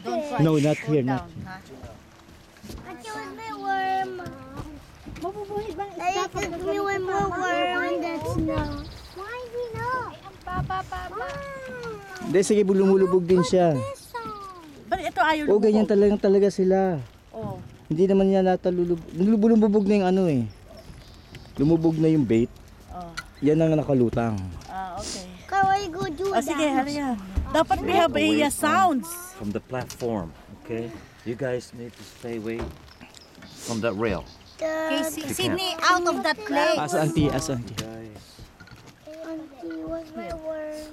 Don't try. No, not Hold here, down, not here. ha? Ate, where's my worm? Mabubuhay ba? Daddy, give me one more worm on that snow. Why is he not? Baba. Hindi, sige, lumulubog din siya. Ba't ito ayaw Oh, ganyan talaga sila. Oh. Hindi naman niya lumubog na yung ano eh. Lumubog na yung bait. Oh. Yan ang nakalutang. Okay. Can we go do Oh, sige, hurry. Dapat we have a sounds. From the platform, okay? You guys need to stay away from that rail. Okay, Sydney, out of that place. Asa auntie, asa auntie. Guys. Auntie, where's my worm?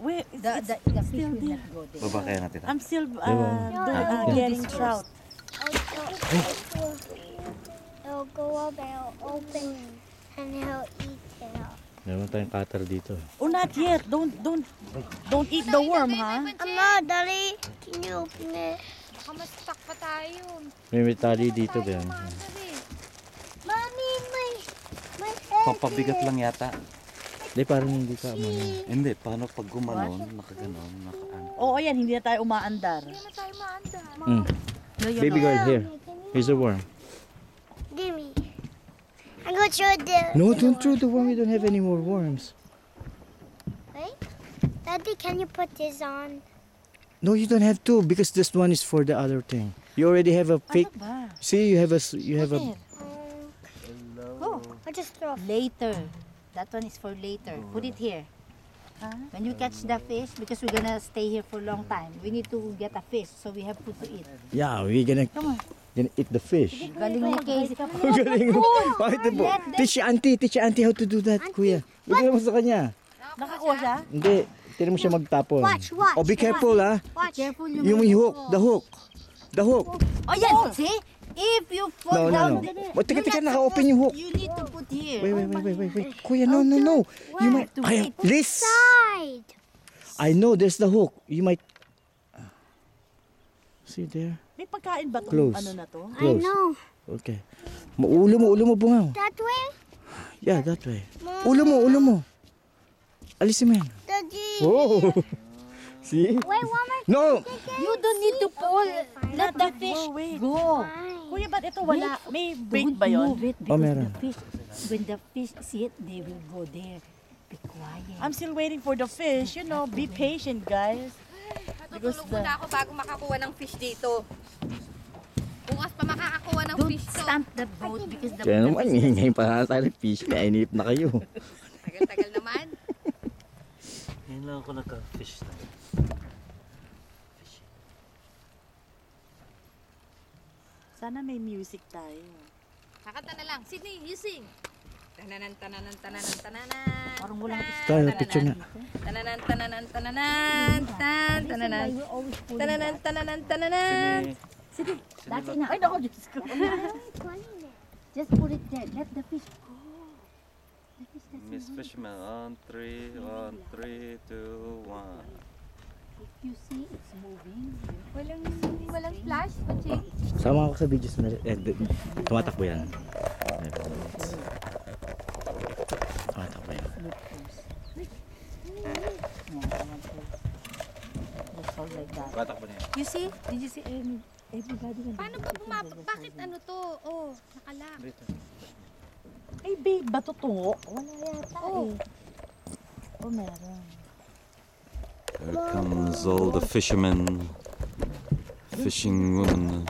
Wait, The fish will not go there. Baba kaya natin. I'm still Diba? getting trout. It'll go up and it'll open and he'll eat it up. Meron tayong cutter dito. Oh, not yet. Don't eat the worm, ha? Daddy, can you open it? Baka ma-stuck pa tayo. May tali dito ba? Mommy, my head. Pampabigat lang yata. Hindi, parang hindi ka muna. Hindi, paano pag gumanon, nakaganon, nakaan. Oo, yan. Hindi na tayo umaandar. Hindi na tayo maanda. Baby girl, here. Here's a worm. Give me. I'm gonna throw the. No, don't throw the worm. We don't have any more worms. Wait. Daddy, can you put this on? No, you don't have to because this one is for the other thing. You already have a fake. Ano ba? See, you have a. Oh, I'll just throw. Later. That one is for later. Put it here. When you catch the fish, because we're gonna stay here for a long time, we need to get a fish, so we have food to eat. Yeah, we're gonna eat the fish. Galing ni Casey. Galing. Bakit po? Teach your auntie how to do that, kuya. Bigyan mo sa kanya. nakakuha siya? Hindi, tira mo siya magtapon. Watch. Oh, be careful, ha. Watch. Careful Yung hook, the hook. Oh, yan! See? If you fall No. down, Teka, naka-open yung hook. you need to put here. Wait. Kuya, no. You might, Liz, Side. I know there's the hook. You might, see there? May pagkain ba itong Close. ano na to? I Close. know. Okay. Ulo mo bungaw. That way? Yeah, that way. Ulo mo. Alisin mo yan. Daddy. Oh. See? Wait, one more. No. You don't need to pull. Let the fish wait. go. Kuya, ba't ito wala? May bait Don't ba yun? move it Oh, because meron. the fish, when the fish see it, they will go there. Be quiet. I'm still waiting for the fish. You know, be patient, guys. Because Tutulog muna ako bago makakuha ng fish dito. Bukas pa makakakuha ng Don't fish to. stamp the boat because the Kaya naman, ngayon pa tayo ng fish. Kainip na kayo. Tagal-tagal naman. Ngayon lang ako nagka-fish na. sana may music tayo. Kakanta na lang. Sydney, you sing. Tananan. Parang walang Tayo, picture nga. Tananan. you always pull Tananan. That's enough. Ay, naku, Diyos ko. Just put it there. Let the fish go. The fish doesn't Miss know. Fisherman, on 3, 2, 1. If you see it's moving, Walang flash, Paching. Sama ako sa videos na tumatakbo yan. Tumatakbo yan. just hold like that. Patakbo niya. You see? Did you see everybody? Paano ba bakit ano to? Oh, nakalock. Dito. Ay, babe, ba totoo? Wala yata Oh. Oh, meron. Here comes all the fishermen, fishing women.